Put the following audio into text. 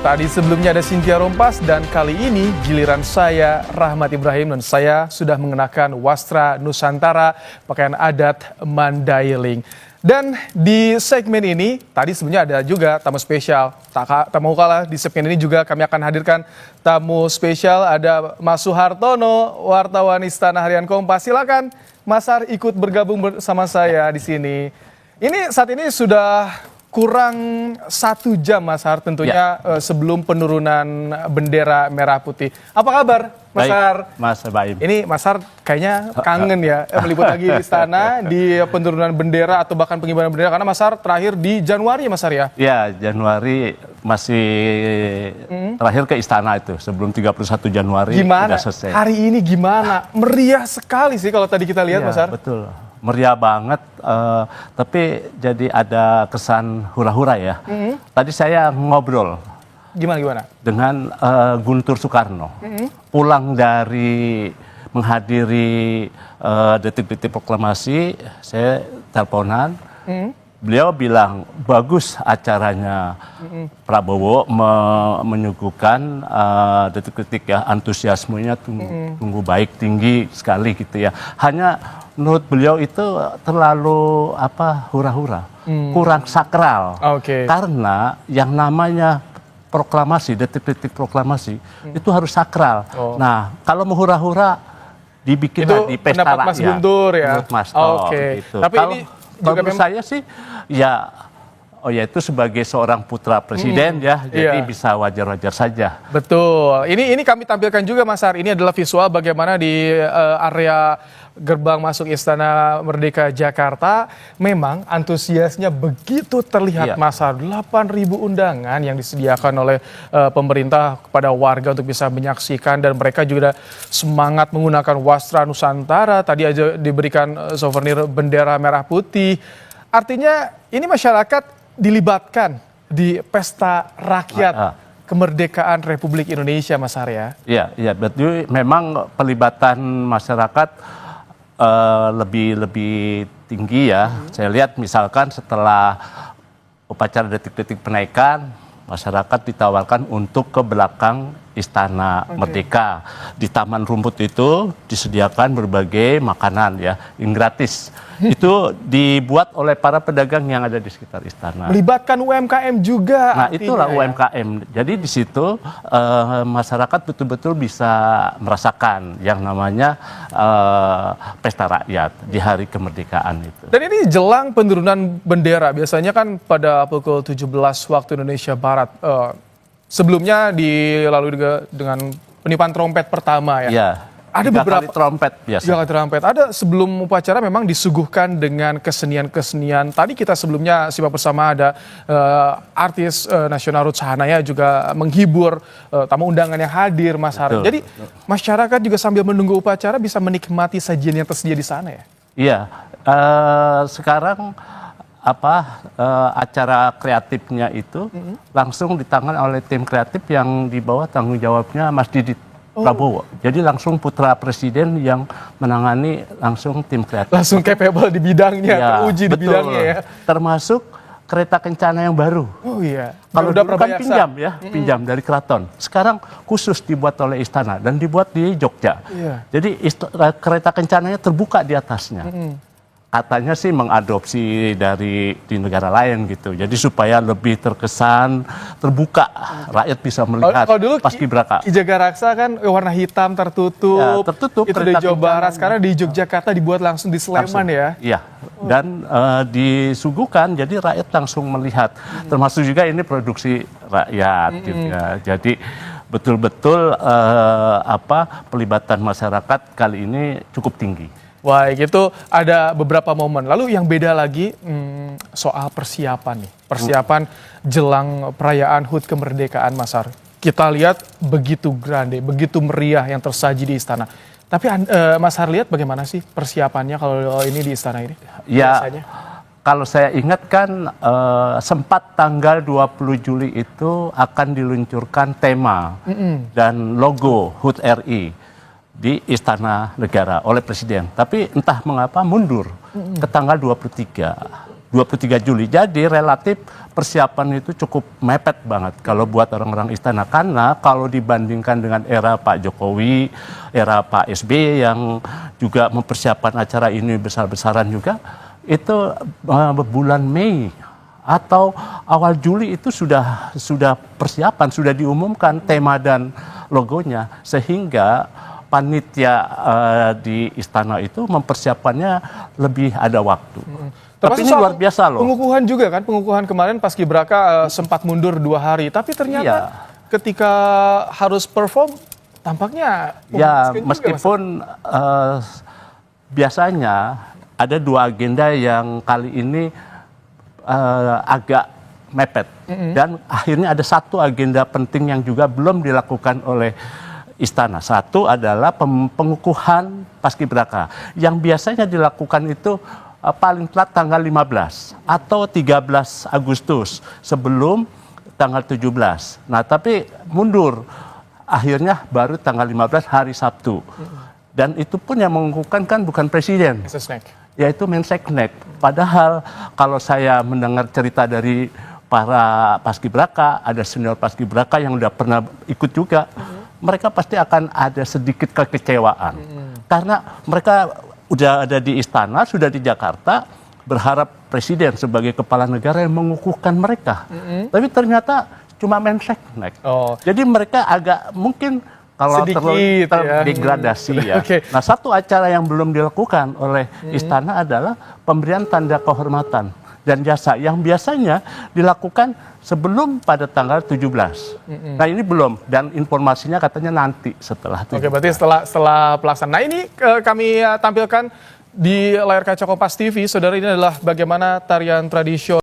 Tadi sebelumnya ada Cynthia Rompas dan kali ini giliran saya Rahmat Ibrahim dan saya sudah mengenakan wastra Nusantara pakaian adat Mandailing. Dan di segmen ini tadi sebenarnya ada juga tamu spesial. Tak mau kalah di segmen ini juga kami akan hadirkan tamu spesial, ada Mas Suhartono, wartawan Istana Harian Kompas. Silakan Mas Har ikut bergabung bersama saya di sini. Ini saat ini sudah kurang 1 jam Mas Har tentunya sebelum penurunan bendera merah putih. Apa kabar Mas Har? Mas Baim. Ini Mas Har kayaknya kangen ya meliput lagi di istana di penurunan bendera atau bahkan pengibaran bendera karena Mas Har terakhir di Januari Mas Har ya? Ya, Januari masih terakhir ke istana itu sebelum 31 Januari gimana? Sudah selesai. Hari ini gimana? Meriah sekali sih kalau tadi kita lihat Ya, Mas Har. betul. Meriah banget, tapi jadi ada kesan hura-hura ya. Tadi saya ngobrol Gimana? dengan Guntur Soekarno, pulang dari menghadiri detik-detik proklamasi, saya teleponan, beliau bilang bagus acaranya Prabowo menyuguhkan detik-detik ya, antusiasmenya tunggu baik, tinggi sekali gitu ya. Hanya menurut beliau itu terlalu hura-hura, kurang sakral. Karena yang namanya proklamasi, detik-detik proklamasi itu harus sakral. Nah, kalau mau hura-hura dibikinlah di pesta rakyat. Mas Guntur ya. Menurut Mas gitu. Tapi kalau ini juga menurut saya sih ya itu sebagai seorang putra presiden ya, jadi bisa wajar-wajar saja. Betul. Ini kami tampilkan juga Mas Har. Ini adalah visual bagaimana di area gerbang masuk Istana Merdeka Jakarta. Memang antusiasnya begitu terlihat Mas Har. 8.000 undangan yang disediakan oleh pemerintah kepada warga untuk bisa menyaksikan dan mereka juga semangat menggunakan wastra Nusantara. Tadi aja diberikan souvenir bendera merah putih. Artinya ini masyarakat dilibatkan di pesta rakyat kemerdekaan Republik Indonesia Mas Har ya? Iya, betul. Memang pelibatan masyarakat lebih tinggi ya. Saya lihat misalkan setelah upacara detik-detik penaikan, masyarakat ditawarkan untuk ke belakang Istana Merdeka. Di Taman Rumput itu disediakan berbagai makanan ya, yang gratis. Itu dibuat oleh para pedagang yang ada di sekitar istana. Melibatkan UMKM juga. Nah, itulah UMKM. Jadi di situ masyarakat betul-betul bisa merasakan yang namanya pesta rakyat di hari kemerdekaan itu. Dan ini jelang penurunan bendera. Biasanya kan pada pukul 17 waktu Indonesia Barat. Sebelumnya dilalui dengan peniupan trompet pertama ya. Iya. Ada 3 beberapa kali trompet biasa. 3 kali trompet. Ada sebelum upacara memang disuguhkan dengan kesenian-kesenian. Tadi kita sebelumnya simak bersama ada artis nasional Ruth Sahanaya juga menghibur tamu undangan yang hadir Mas Har. Jadi masyarakat juga sambil menunggu upacara bisa menikmati sajian yang tersedia di sana ya. Iya. Sekarang acara kreatifnya itu langsung ditangani oleh tim kreatif yang di bawah tanggung jawabnya Mas Didit Prabowo. Jadi langsung putra presiden yang menangani langsung tim kreatif. Langsung capable di bidangnya, teruji di bidangnya ya. Termasuk kereta kencana yang baru. Oh iya. Kalau dulu kan pinjam ya, pinjam dari keraton. Sekarang khusus dibuat oleh istana dan dibuat di Jogja. Jadi kereta kencananya terbuka di atasnya. Katanya sih mengadopsi di negara lain gitu. Jadi supaya lebih terkesan terbuka, rakyat bisa melihat. Kalau dulu Paskibraka. Ki Jagaraksa kan warna hitam tertutup. Ya, tertutup. Itu di Jawa Barat. Sekarang di Yogyakarta dibuat langsung di Sleman ya. Iya. Dan disuguhkan jadi rakyat langsung melihat. Termasuk juga ini produksi rakyat gitu ya. Jadi betul-betul pelibatan masyarakat kali ini cukup tinggi. Baik, itu ada beberapa momen. Lalu yang beda lagi soal persiapan nih. Persiapan jelang perayaan HUT kemerdekaan Mas Har. Kita lihat begitu grande, begitu meriah yang tersaji di istana. Tapi Mas Har lihat bagaimana sih persiapannya kalau ini di istana ini? Ya, biasanya? Kalau saya ingat kan sempat tanggal 20 Juli itu akan diluncurkan tema dan logo HUT RI di Istana Negara oleh Presiden. Tapi entah mengapa mundur ke tanggal 23. 23 Juli. Jadi relatif persiapan itu cukup mepet banget kalau buat orang-orang istana. Karena kalau dibandingkan dengan era Pak Jokowi, era Pak SBY yang juga mempersiapkan acara ini besar-besaran juga, itu bulan Mei atau awal Juli itu sudah persiapan, sudah diumumkan tema dan logonya, sehingga panitia di istana itu mempersiapkannya lebih ada waktu. Tapi ini luar biasa loh. Pengukuhan juga kan, pengukuhan kemarin Paskibraka sempat mundur 2 hari, tapi ternyata ketika harus perform tampaknya ya meskipun biasanya ada 2 agenda yang kali ini agak mepet dan akhirnya ada 1 agenda penting yang juga belum dilakukan oleh istana. 1 adalah pengukuhan Paskibraka yang biasanya dilakukan itu paling telat tanggal 15 atau 13 Agustus sebelum tanggal 17. Nah, tapi mundur. Akhirnya baru tanggal 15 hari Sabtu. Dan itu pun yang mengukuhkan kan bukan presiden, yaitu Menseknek. Padahal kalau saya mendengar cerita dari para Paskibraka, ada senior Paskibraka yang udah pernah ikut juga, mereka pasti akan ada sedikit kekecewaan. Karena mereka udah ada di istana, sudah di Jakarta, berharap presiden sebagai kepala negara yang mengukuhkan mereka. Tapi ternyata cuma Menseknek. Jadi mereka agak mungkin kalau terlalu terdegradasi ya. Nah, 1 acara yang belum dilakukan oleh istana adalah pemberian tanda kehormatan dan jasa yang biasanya dilakukan sebelum pada tanggal 17. Nah, ini belum, dan informasinya katanya nanti setelah 17. Oke, berarti setelah pelaksanaan. Nah, ini kami tampilkan di layar kaca Kompas TV, saudara, ini adalah bagaimana tarian tradisional